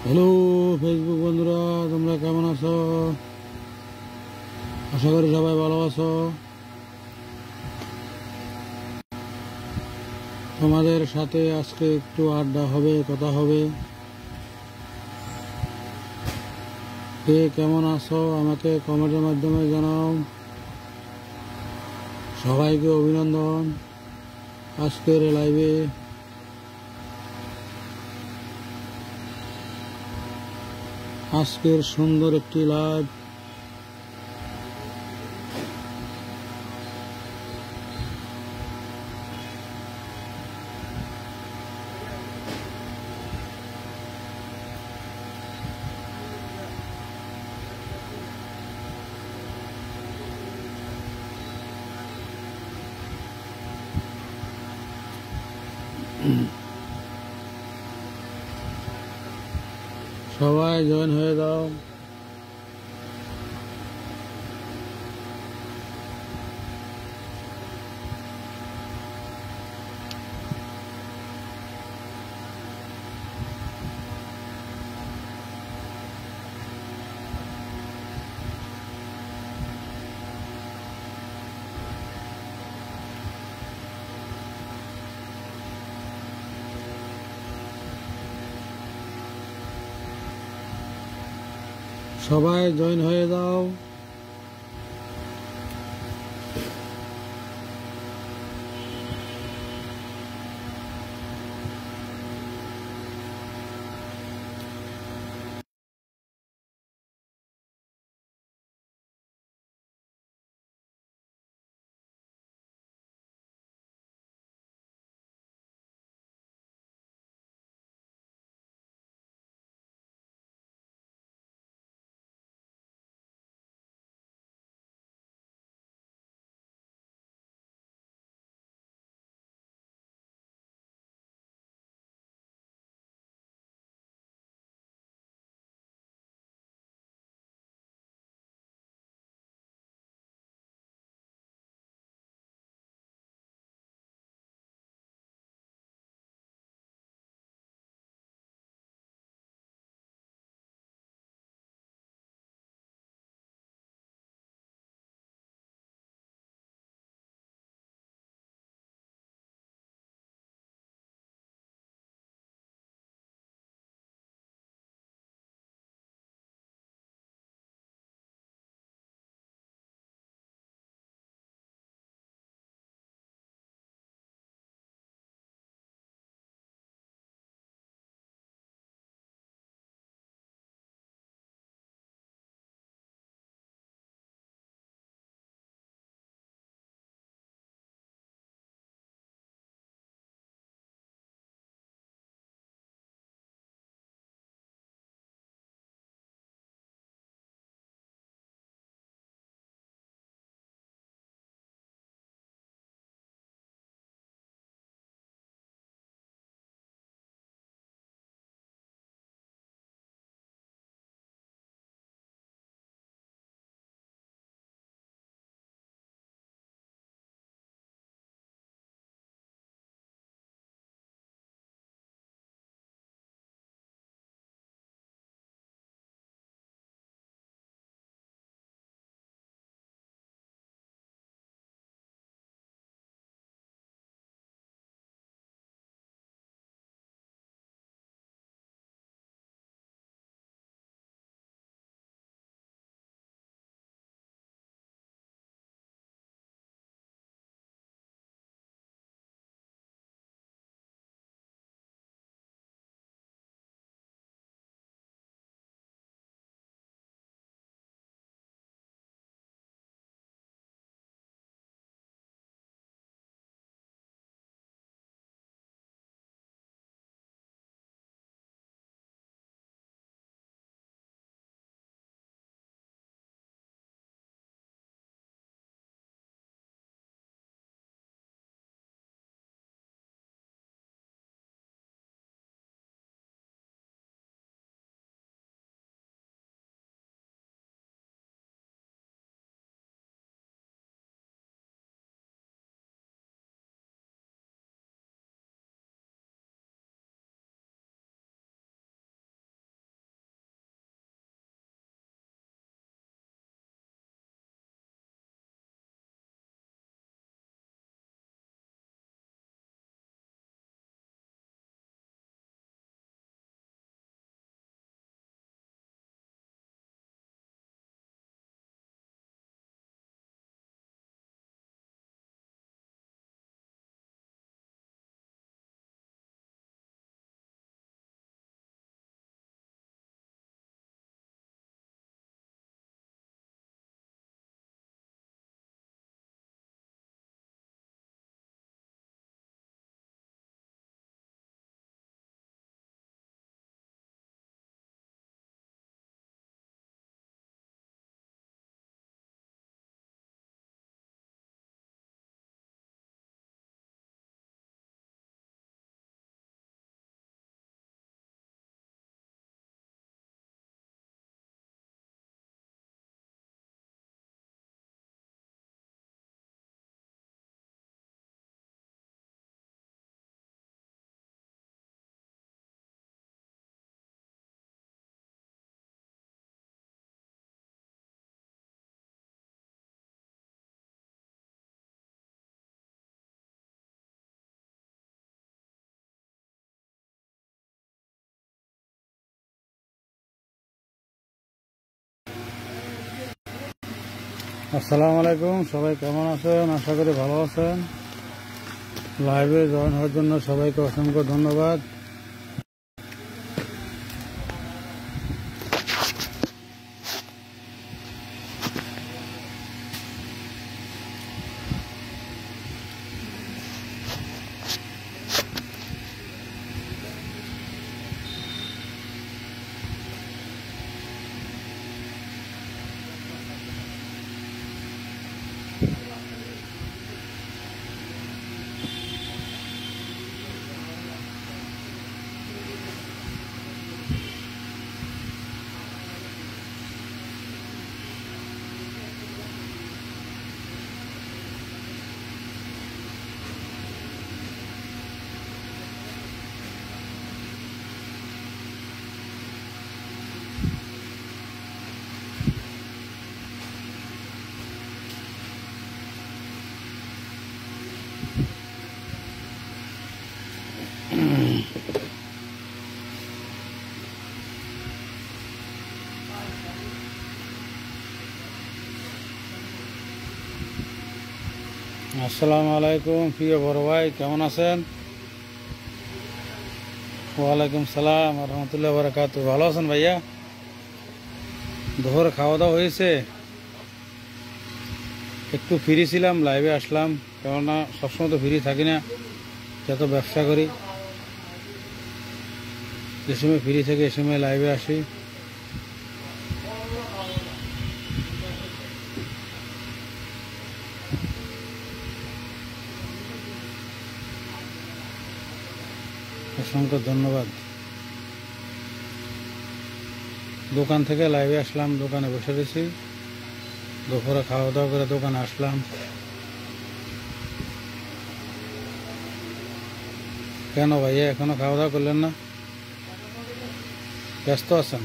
Hello Facebook বন্ধুরা, তোমরা কেমন আছো? আশা করি সবাই ভালো আছো। তোমাদের সাথে আজকে একটু আড্ডা হবে, কথা হবে। কে কেমন আছো আমাকে কমেন্টের মাধ্যমে জানাও। সবাইকে অভিনন্দন আজকের লাইভে। আজকের সুন্দর একটি লাইভ। সবাই জয়েন হয়ে যাও। সবাই জয়েন হয়ে যাও। আসসালামু আলাইকুম, সবাই কেমন আছেন? আশা করি ভালো আছেন। লাইভে জয়েন হওয়ার জন্য সবাইকে অসংখ্য ধন্যবাদ। আসসালামু আলাইকুম প্রিয় বড় ভাই, কেমন আছেন? ওয়ালাইকুম সালাম রহমতুল্লাহ বারাকাতু। ভালো আছেন ভাইয়া? দুপুরে খাওয়া দাওয়া হয়েছে? একটু ফ্রি ছিলাম, লাইভে আসলাম, কেননা সবসময় তো ফ্রি থাকি না, যত ব্যবসা করি। যে সময় ফ্রি থাকি এ সময় লাইভে আসি। অসংখ্য ধন্যবাদ। দোকান থেকে লাইভে আসলাম, দোকানে বসে রয়েছি। দুপুরে খাওয়া দাওয়া করে দোকানে আসলাম। কেন ভাইয়া এখনো খাওয়া দাওয়া করলেন না? ব্যস্ত আছেন?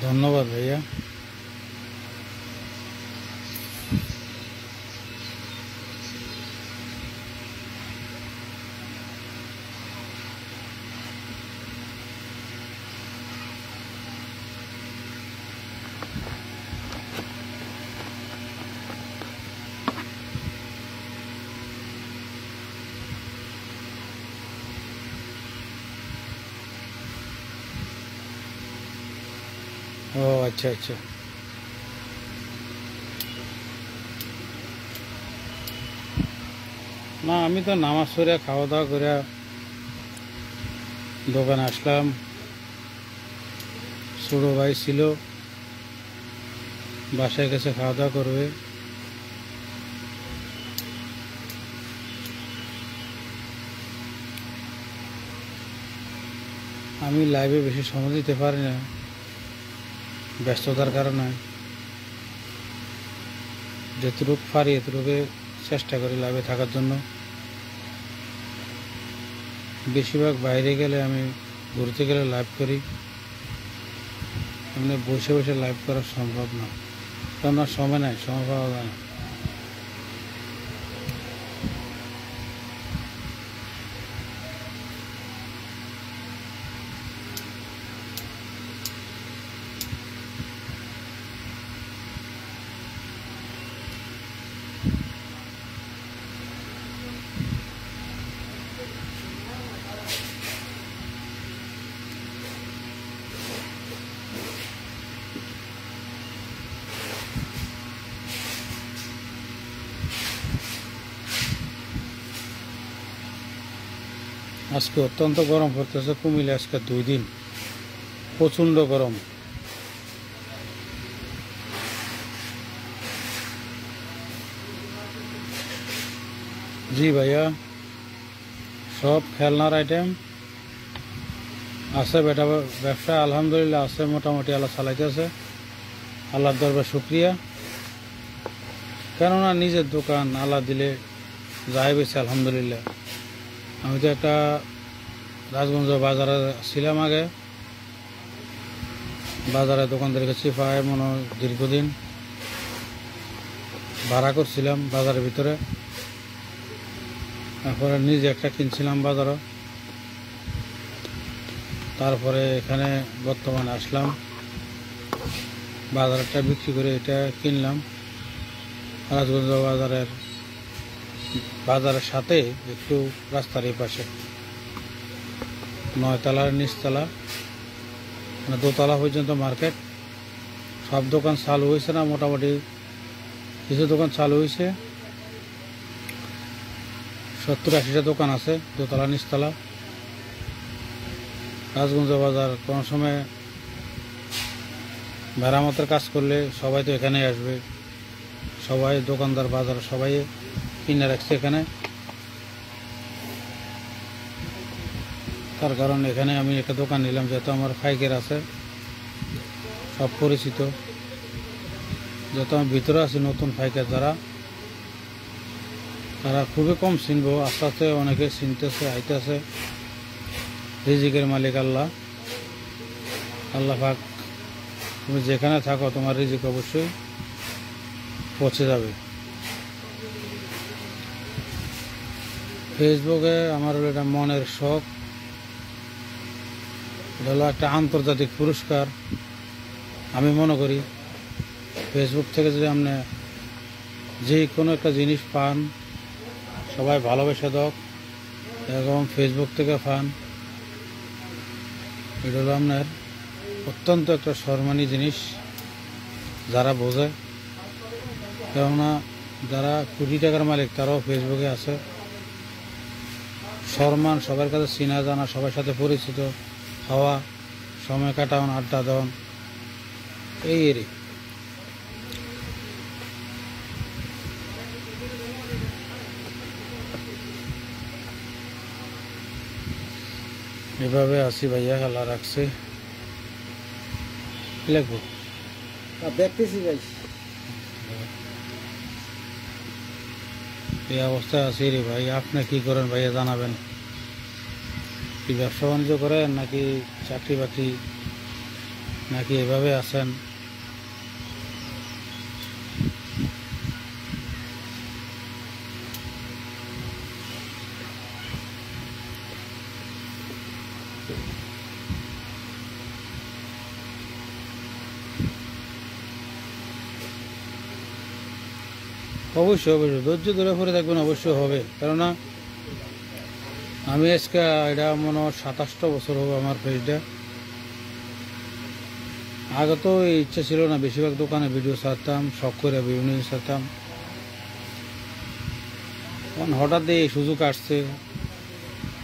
ধন্যবাদ ভাইয়া। ও আচ্ছা আচ্ছা। না, আমি তো নামাজ পড়ে খাওয়া দাওয়া করে দোকানে আসলাম। ছোট ভাই ছিল, বাসায় গেছে খাওয়া দাওয়া করবে। আমি লাইভে বেশি সময় দিতে পারি না, ব্যস্ততার কারণে। যতটুকু পারি এতটুকু চেষ্টা করি লাইভে থাকার জন্য। বেশিরভাগ বাইরে গেলে, আমি ঘুরতে গেলে লাইভ করি। এমনি বসে বসে লাইভ করা সম্ভব না, কারণ আর সময় নাই, সময় পাওয়া যায় না। আজকে অত্যন্ত গরম পড়তেছে কুমিল্লা। আজকে 2 দিন প্রচণ্ড গরম। জি ভাইয়া, সব খেলনার আইটেম আছে। বেটা ব্যবসা আলহামদুলিল্লাহ আছে, মোটামুটি আল্লাহ চালাইতেছে। আল্লাহর দরবার শুক্রিয়া। কেননা নিজের দোকান, আল্লাহ দিলে যাই বেছে আলহামদুলিল্লাহ। আমি তো একটা রাজগঞ্জ বাজারে ছিলাম আগে, বাজারে দোকানদার কাছে প্রায় মনে হয় দীর্ঘদিন ভাড়া করছিলাম বাজারের ভিতরে, তারপরে নিজে একটা কিনছিলাম বাজারও, তারপরে এখানে বর্তমানে আসলাম বাজারটা বিক্রি করে এটা কিনলাম। রাজগঞ্জ বাজারের সাথে একটু রাস্তার এই পাশে 9 তলার নিচতলা, মানে 2 তলা পর্যন্ত মার্কেট। সব দোকান চালু হয়েছে না, মোটামুটি কিছু দোকান চালু হয়েছে, 70-80টা দোকান আছে 2 তলা নিচতলা। রাজগঞ্জ বাজার কোনো সময় মেরামতের কাজ করলে সবাই তো এখানে আসবে, সবাই দোকানদার বাজার সবাই কিনে রাখছে এখানে। তার কারণ এখানে আমি একটা দোকান নিলাম, যেহেতু আমার ফাইকের আছে সব পরিচিত, যেহেতু আমি ভিতরে আছি নতুন ফাইকের যারা, তারা খুবই কম চিনব, আস্তে আস্তে অনেকে চিনতেছে আইতেছে। রিজিকের মালিক আল্লাহ, আল্লাহ পাক, তুমি যেখানে থাকো তোমার রিজিক অবশ্যই পৌঁছে যাবে। ফেসবুকে আমার হলো এটা মনের শখ, এটা হলো একটা আন্তর্জাতিক পুরস্কার। আমি মনে করি ফেসবুক থেকে যদি আপনি যে কোনো একটা জিনিস পান, সবাই ভালোবেসে দাও, এবং ফেসবুক থেকে পান, এটা হলো আপনার অত্যন্ত একটা সম্মানী জিনিস যারা বোঝে। কেননা যারা কোটি টাকার মালিক তারাও ফেসবুকে আছে, সম্মান, সবার কাছে চিনা জানা, সবার সাথে পরিচিত হওয়া, সময় কাটান, আড্ডা দেওয়ান, এই এরই। এভাবে আসি ভাইয়া, আল্লাহ রাখছে। লিখবো দেখতেছি ভাই, এই অবস্থায় আছি রে ভাই। আপনি কি করেন ভাইয়া জানাবেন? কি ব্যবসা বাণিজ্য করেন নাকি চাকরি বাকরি, নাকি এভাবে আছেন? অবশ্যই অবশ্যই ধৈর্য ধরে পরে দেখবেন, অবশ্যই হবে। কেননা আমি আজকে এটা মনে হয় 27টা বছর হবে আমার পেজটা। আগে তো এই ইচ্ছা ছিল না, বেশিরভাগ দোকানে ভিডিও ছাড়তাম, শখ করে বিভিন্ন জিনিস ছাড়তাম। হঠাৎ এই সুযোগ আসছে,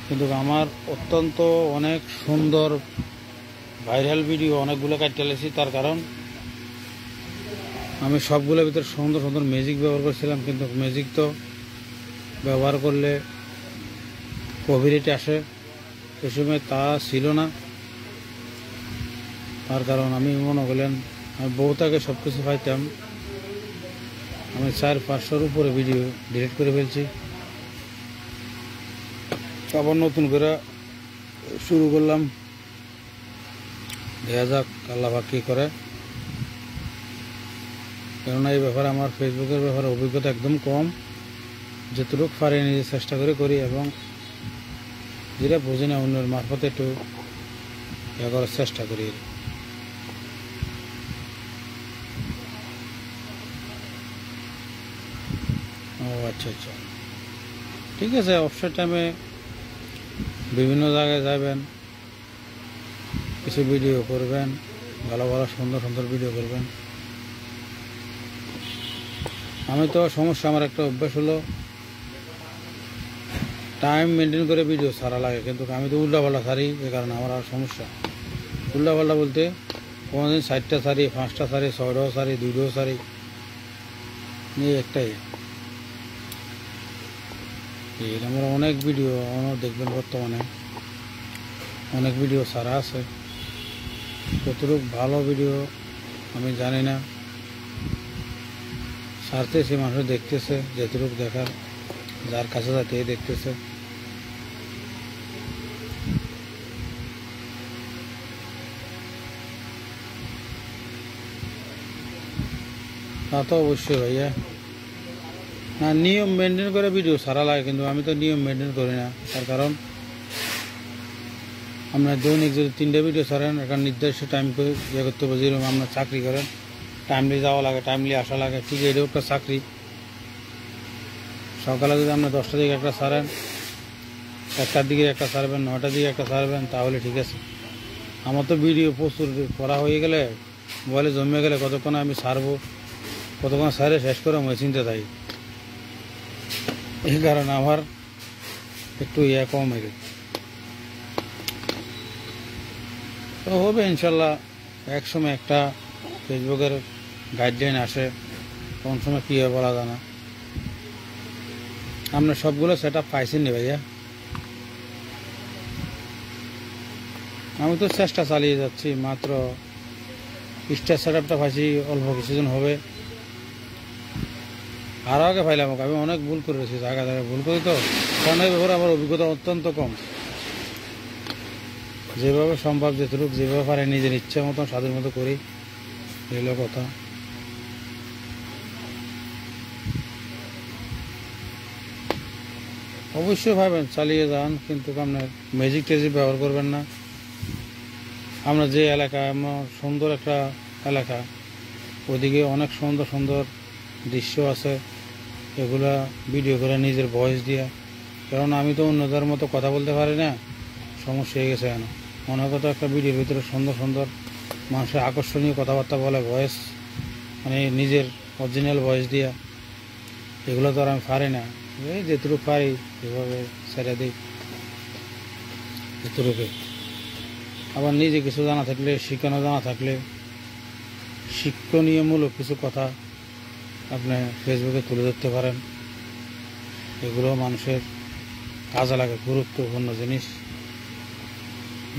কিন্তু আমার অত্যন্ত অনেক সুন্দর ভাইরাল ভিডিও অনেকগুলো কাটতে লেছি। তার কারণ আমি সবগুলোর ভিতরে সুন্দর সুন্দর ম্যাজিক ব্যবহার করছিলাম, কিন্তু ম্যাজিক তো ব্যবহার করলে কপিরাইট আসে, সে সময় তা ছিল না। তার কারণ আমি মনে করলেন আমি বহুত আগে সব কিছু পাইতাম, আমি 400-500-র উপরে ভিডিও ডিলিট করে ফেলছি, আবার নতুন করে শুরু করলাম। দেখা যাক আল্লাহ পাক কী করে। কেননা এই ব্যাপারে আমার ফেসবুকের ব্যাপারে অভিজ্ঞতা একদম কম, যতটুকু পারি নিজে চেষ্টা করে করি, এবং যেটা বুঝি না অন্যের মারফতে একটু ইয়ে করার চেষ্টা করি। ও আচ্ছা আচ্ছা, ঠিক আছে। অবসর টাইমে বিভিন্ন জায়গায় যাবেন, কিছু ভিডিও করবেন, ভালো ভালো সুন্দর সুন্দর ভিডিও করবেন। আমি তো সমস্যা, আমার একটা অভ্যাস হলো টাইম মেনটেন করে ভিডিও ছাড়া লাগে, কিন্তু আমি তো উল্টাপাল্টা ছাড়ি, যে কারণে আমার আর সমস্যা। উল্টাপাল্টা বলতে কোনোদিন 4টা ছাড়ি, 5টা ছাড়ি, 6টাও ছাড়ি, 2টাও ছাড়ি, এই একটাই। এর আমার অনেক ভিডিও দেখবেন, বর্তমানে অনেক ভিডিও ছাড়া আছে। কতটুকু ভালো ভিডিও আমি জানি না, ছাড়তেছে, মানুষ দেখতেছে, যেটুকু দেখার যার কাছে যাতে দেখতেছে। তা তো অবশ্যই ভাইয়া। না, নিয়ম মেনটেন করে ভিডিও সারা লাগে, কিন্তু আমি তো নিয়ম মেনটেন করি না। তার কারণ আপনার দৈনিক যদি 3টা ভিডিও ছাড়েন, একটা নির্দিষ্ট টাইম করে ইয়ে করতে হবে। যেরকম আপনার চাকরি করেন, টাইমলি যাওয়া লাগে, টাইমলি আসা লাগে, ঠিক এটাও একটা চাকরি। সকালে যদি আপনি 10টার দিকে একটা ছাড়েন, 1টার দিকে একটা ছাড়বেন, 9টার দিকে একটা ছাড়বেন, তাহলে ঠিক আছে। আমার তো ভিডিও প্রচুর করা হয়ে গেলে, মোবাইলে জমে গেলে কতক্ষণ আমি ছাড়বো, কতক্ষণ ছাড়ে শেষ করে আমি চিন্তা থাকি। এই কারণে আমার একটু কম হয়ে তো হবে ইনশাল্লাহ। একসময় একটা ফেসবুকের গাইডলাইন আসে, কোন সময় কী হবে বলা যায় না। আপনি সবগুলো সেট আপ পাইছেন নি ভাইয়া? আমি তো চেষ্টা চালিয়ে যাচ্ছি, মাত্র স্টার সেট আপটা পাইছি অল্প কিছুদিন হবে। আরও আগে পাইলাম, আমি অনেক ভুল করেছি, জায়গা জায়গায় ভুল করি তো, কারণ এই ব্যাপারে আমার অভিজ্ঞতা অত্যন্ত কম। যেভাবে সম্ভব, যেটুকু যেভাবে পারে নিজের ইচ্ছা মতো স্বাদের মতো করি, এগুলো কথা। অবশ্যই ভাবেন চালিয়ে যান, কিন্তু আপনার ম্যাজিক ট্যাজিক ব্যবহার করবেন না। আমরা যে এলাকায়, আমার সুন্দর একটা এলাকা, ওদিকে অনেক সুন্দর সুন্দর দৃশ্য আছে, এগুলা ভিডিও করে নিজের ভয়েস দিয়া। কারণ আমি তো অন্যদের মতো কথা বলতে পারি না, সমস্যা হয়ে গেছে কেন। মনে কথা একটা ভিডিওর ভিতরে সুন্দর সুন্দর মানুষের আকর্ষণীয় কথাবার্তা বলে, ভয়েস মানে নিজের অরিজিনাল ভয়েস দিয়া, এগুলো তো আর আমি পারি না। এই যেটুকু পারি এভাবে ছেড়ে দিই এতটুকু। আবার নিজে কিছু জানা থাকলে, শিখানো জানা থাকলে, শিক্ষণীয়মূলক কিছু কথা আপনি ফেসবুকে তুলে ধরতে পারেন। এগুলো মানুষের কাজে লাগে, গুরুত্বপূর্ণ জিনিস।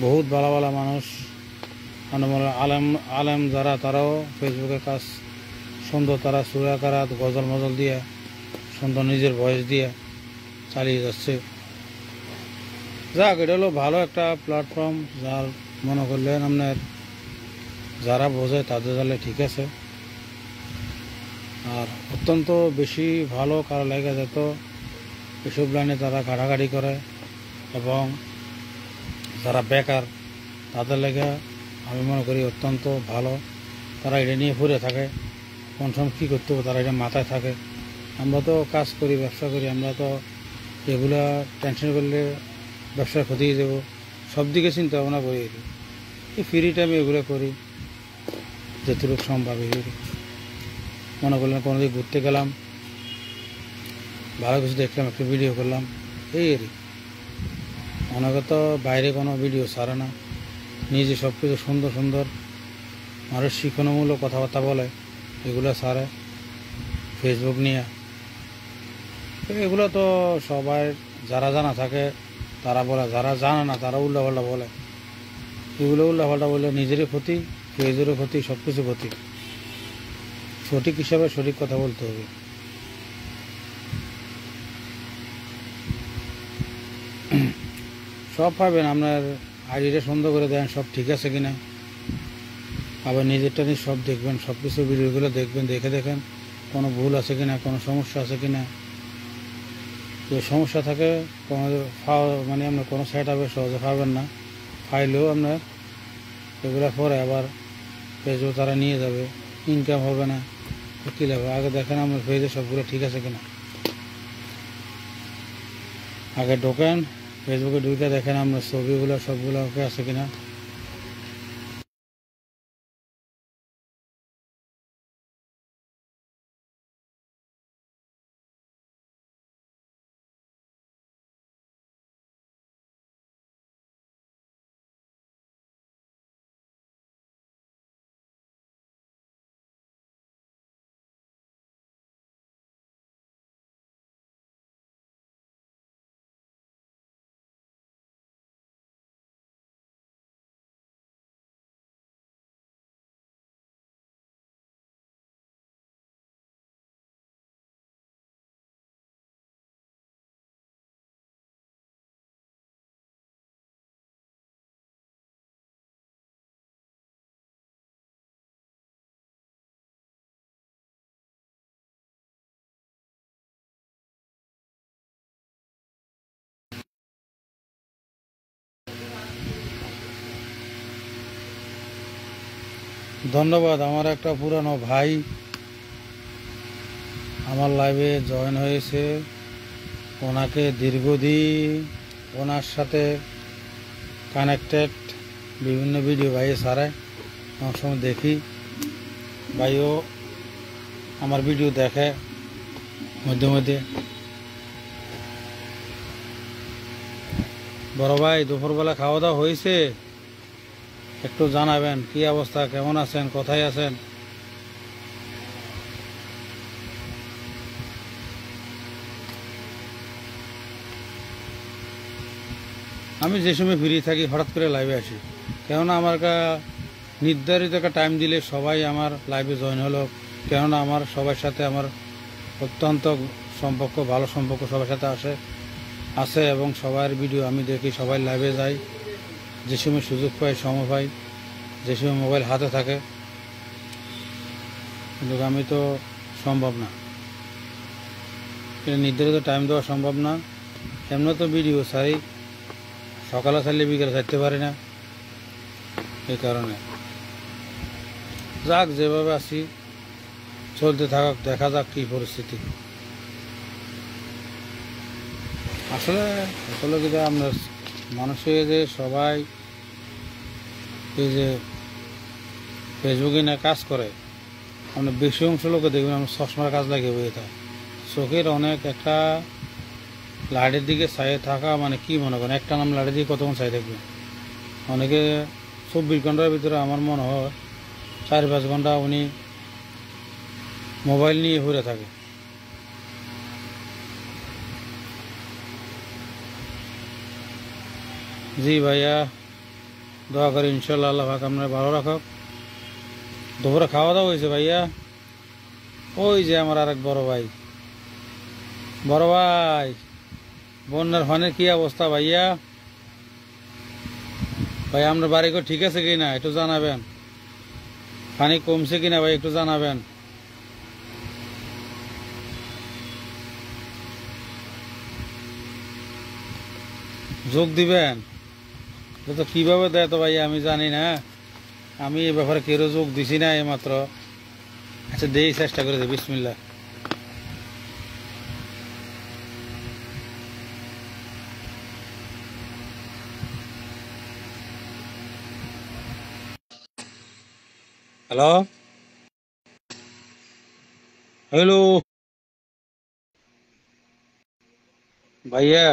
বহুত ভালো ভালো মানুষ, মানে আলেম আলেম যারা, তারাও ফেসবুকে কাজ সুন্দর, তারা সুরাকারাত গজল মজল দিয়ে সুন্দর নিজের ভয়েস দিয়ে চালিয়ে যাচ্ছে। যাক, এটা হলো ভালো একটা প্ল্যাটফর্ম, যার মনে করলেন আপনার যারা বোঝে তাদের জালে ঠিক আছে। আর অত্যন্ত বেশি ভালো কারো লেগে যেত এসব লাইনে তারা ঘাটাঘাটি করে, এবং যারা বেকার তাদের লেগে আমি মনে করি অত্যন্ত ভালো। তারা এটা নিয়ে পড়ে থাকে, কোন সময় কী করতে হবে তারা এটা মাথায় থাকে। আমরা তো কাজ করি, ব্যবসা করি, আমরা তো এগুলা টেনশন করলে ব্যবসার ক্ষতি হয়ে যাবো, সব দিকে চিন্তা ভাবনা করি। এই ফ্রি টাইমে এগুলো করি যতটুকু সম্ভব। এগুলো মনে করলাম কোনো দিকে ঘুরতে গেলাম, ভালো কিছু দেখলাম, একটা ভিডিও করলাম, এই আর কি। অনেকে তো বাইরে কোনো ভিডিও ছাড়ে না, নিজে সব কিছু সুন্দর সুন্দর মানুষ শিক্ষণমূলক কথাবার্তা বলে, এগুলো ছাড়ে ফেসবুক নিয়ে। এগুলো তো সবাই যারা জানা থাকে তারা বলে, যারা জানে না তারা উল্টাপাল্টা বলে। এগুলো উল্টাপাল্টা বলে নিজেরই ক্ষতি, পেজেরও ক্ষতি, সব কিছু ক্ষতি। সঠিক হিসাবে সঠিক কথা বলতে হবে। সব পাবেন, আপনার আইডিটা সুন্দর করে দেন, সব ঠিক আছে কিনা। আবার নিজেরটা নিয়ে সব দেখবেন, সব কিছু ভিডিওগুলো দেখবেন, দেখে দেখেন কোনো ভুল আছে কিনা, কোনো সমস্যা আছে কিনা। যদি সমস্যা থাকে, কোনো মানে আপনার কোনো সেট আপে সহজে পাবেন না, ফাইলেও আপনার এগুলো পরে আবার ফেসবুক তারা নিয়ে যাবে, ইনকাম হবে না, কী লাগবে। আগে দেখেন আপনার ফেসে সবগুলো ঠিক আছে কিনা। আগে ঢোকেন ফেসবুকে, ঢুকে দেখেন আপনার ছবিগুলো সবগুলো ওকে আছে কিনা। ধন্যবাদ। আমার একটা পুরানো ভাই আমার লাইভে জয়েন হয়েছে, ওনাকে দীর্ঘদিন ওনার সাথে কানেক্টেড, বিভিন্ন ভিডিও ভাইয়ে ছাড়ায় অনেক সময় দেখি, ভাইও আমার ভিডিও দেখে মধ্যে মধ্যে। বড় ভাই, দুপুরবেলা খাওয়া দাওয়া হয়েছে? একটু জানাবেন কি অবস্থা, কেমন আছেন, কোথায় আছেন? আমি যে সময় ফ্রি থাকি হঠাৎ করে লাইভে আসি, কেননা আমার নির্ধারিত একটা টাইম দিলে সবাই আমার লাইভে জয়েন হলো। কেননা আমার সবার সাথে আমার অত্যন্ত সম্পর্ক, ভালো সম্পর্ক সবার সাথে আছে এবং সবার ভিডিও আমি দেখি, সবাই লাইভে যাই যে সময় সুযোগ পাই, সময় পাই, যে সময় মোবাইল হাতে থাকে। কিন্তু আমি তো সম্ভব না, নির্ধারিত টাইম দেওয়া সম্ভব না। এমনি তো ভিডিও ছাড়ি, সকালে ছাড়লে বিকেলে ছাড়তে পারি না, এই কারণে। যাক, যেভাবে আছি চলতে থাকুক, দেখা যাক কি পরিস্থিতি। আসলে আসলে কিন্তু আমরা মানুষের যে সবাই এই যে ফেসবুকে নিয়ে কাজ করে, আমরা বেশি অংশ লোকে দেখবেন আমরা চশমার কাজ লাগিয়ে বয়ে থাকে। চোখের অনেক একটা লাইটের দিকে চাই থাকা মানে কি মনে করেন, একটা নাম লাইটের দিকে কতক্ষণ চাই থাকবে। অনেকে 24 ঘন্টার ভিতরে আমার মনে হয় 4-5 ঘন্টা উনি মোবাইল নিয়ে ঘুরে থাকে। জি ভাইয়া, দোয়া করি ইনশাল্লাহ আল্লাহ পাক আপনারা ভালো রাখুক। দুপুরে খাওয়া দাওয়া হয়েছে ভাইয়া? ওই যে আমার আরেক বড় ভাই, বড় ভাই, বন্যার ফানের কি অবস্থা ভাইয়া? ভাই আপনার বাড়ি ঘর ঠিক আছে কিনা একটু জানাবেন, পানি কমছে কিনা ভাই একটু জানাবেন। যোগ দিবেন? এটা তো কিভাবে দেয় তো ভাইয়া আমি জানি না, আমি এ ব্যাপারে কেউ যোগ দিছি না এইমাত্র। আচ্ছা দেই, চেষ্টা করে দেই, বিসমিল্লাহ। হ্যালো, হ্যালো ভাইয়া,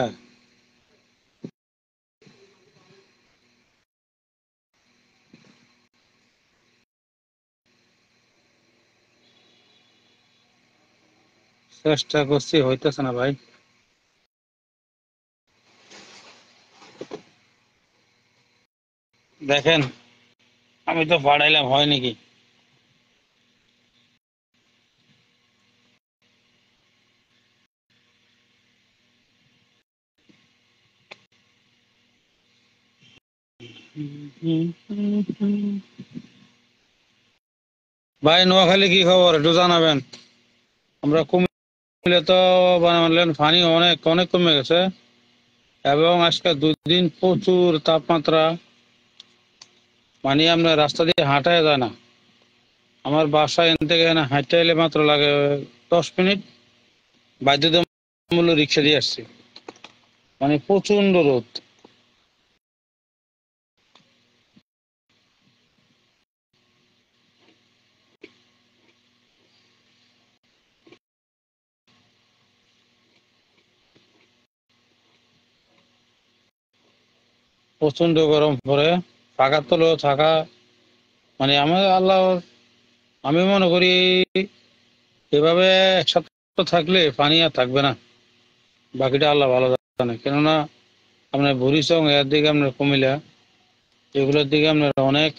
চেষ্টা করছি, হইতেছে না ভাই। দেখেন আমি তো পাঠাইলাম, হয় নাকি? ভাই নোয়াখালী কি খবর একটু জানাবেন। আমরা কুমিল্লা তো বানালেন, পানি অনেক অনেক কমে গেছে এবং আজকে 2 দিন প্রচুর তাপমাত্রা, মানে আপনার রাস্তা দিয়ে হাঁটাই যায় না। আমার বাসায় এখান থেকে এখানে হাঁটতে এলে মাত্র লাগে 10 মিনিট, বাধ্যতামূলক রিক্সা দিয়ে আসছি, মানে প্রচন্ড রোদ। প্রচন্ড গরম পড়ে, পাকার তলেও থাকা মানে আমার আল্লাহ, আমি মনে করি এভাবে এক সপ্তাহ থাকলে পানি আর থাকবে না, বাকিটা আল্লাহ ভালো জানে। কেননা আপনার বুড়িচং এর দিকে, আপনার কুমিল্লা এগুলোর দিকে আপনার অনেক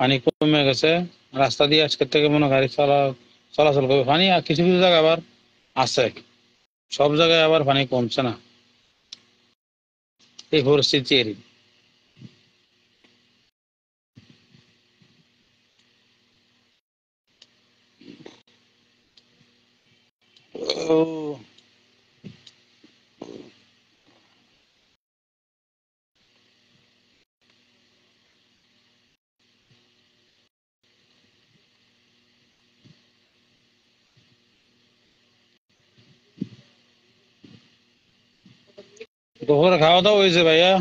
পানি কমে গেছে। রাস্তা দিয়ে আজকের থেকে মনে হয় গাড়ি চলাচল করবে। পানি আর কিছু কিছু জায়গায় আবার আছে, সব জায়গায় আবার পানি কমছে না, এই পরিস্থিতি এরই। ও দুপুরে খাওয়া দাওয়া হয়েছে ভাইয়া।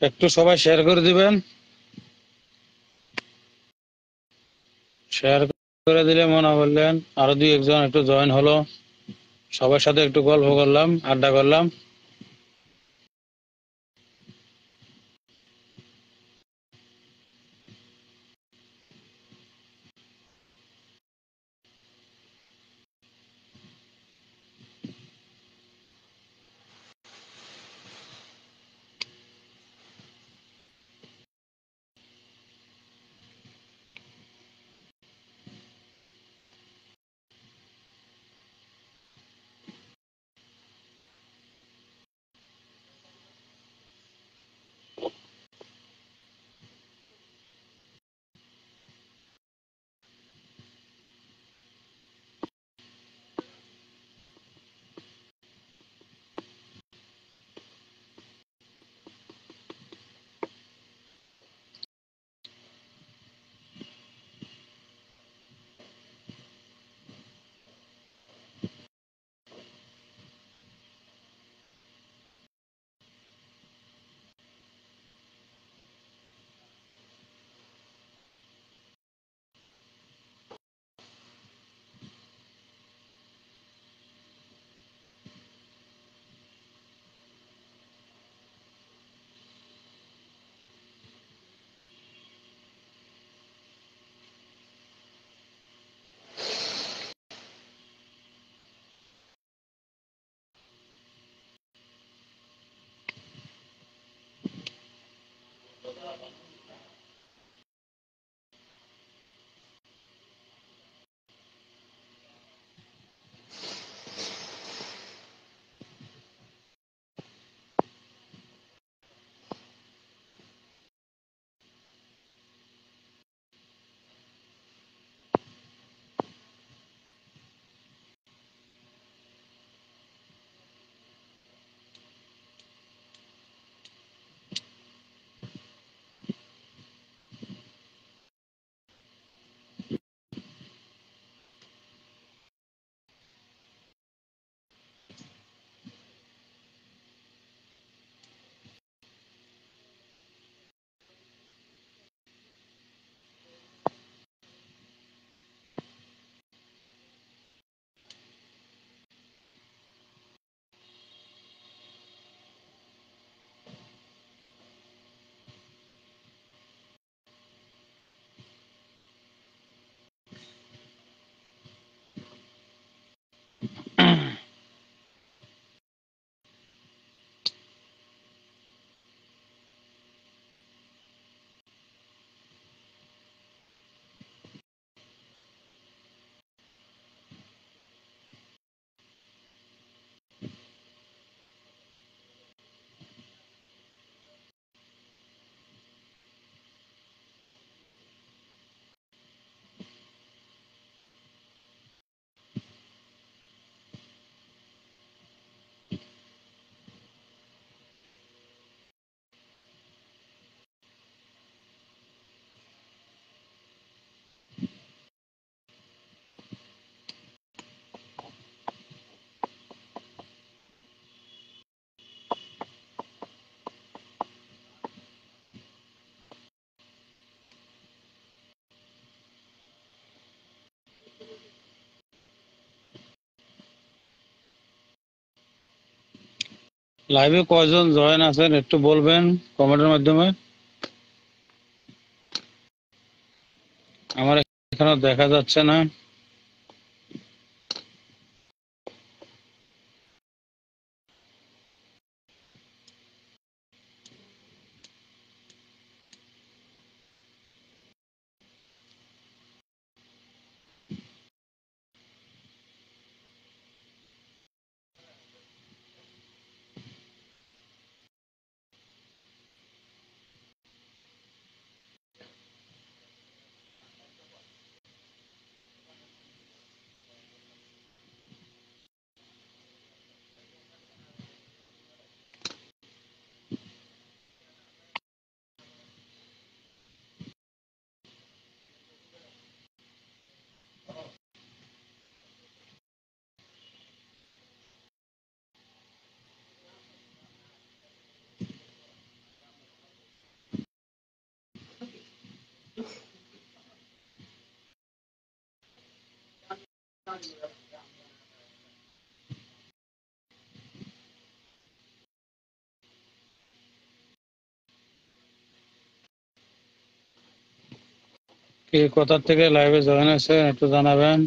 একটু সবাই শেয়ার করে দিবেন। শেয়ার করে দিলে মনে করলেন আরো দুই একজন একটু জয়েন হলো, সবার সাথে একটু গল্প করলাম, আড্ডা করলাম। লাইভে কয়জন জয়েন আছেন একটু বলবেন কমেন্টের মাধ্যমে। আমার এখানে দেখা যাচ্ছে না। কে কোথা থেকে লাইভে জয়েন আছেন একটু জানাবেন।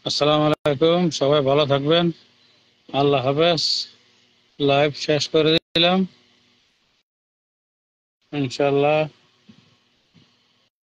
আসসালামু আলাইকুম, সবাই ভালো থাকবেন। আল্লাহ হাফেজ। লাইভ শেষ করে দিলাম ইনশাআল্লাহ।